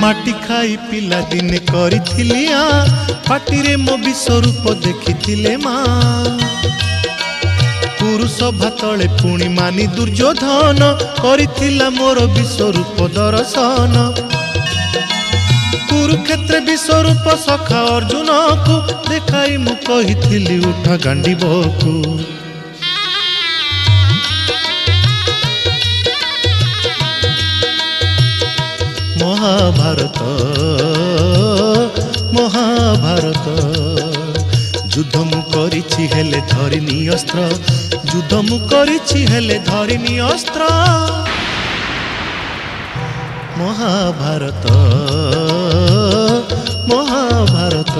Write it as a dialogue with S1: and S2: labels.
S1: माटी खाई पिला दिने करिथिली पाटिरे मो विश्वरूप देखिथिले माँ पुरुष भातले पुणी मानी दुर्योधन करिथिला मोर विश्वरूप दर्शन कुरुक्षेत्र विश्वरूप सखा अर्जुन को देखाई मु कहिथिली उठ गांडीबकु महाभारत महाभारत युद्ध मु करिछि हेले धरिनी अस्त्र युद्ध मु करिछि हेले धरिनी अस्त्र महाभारत महाभारत।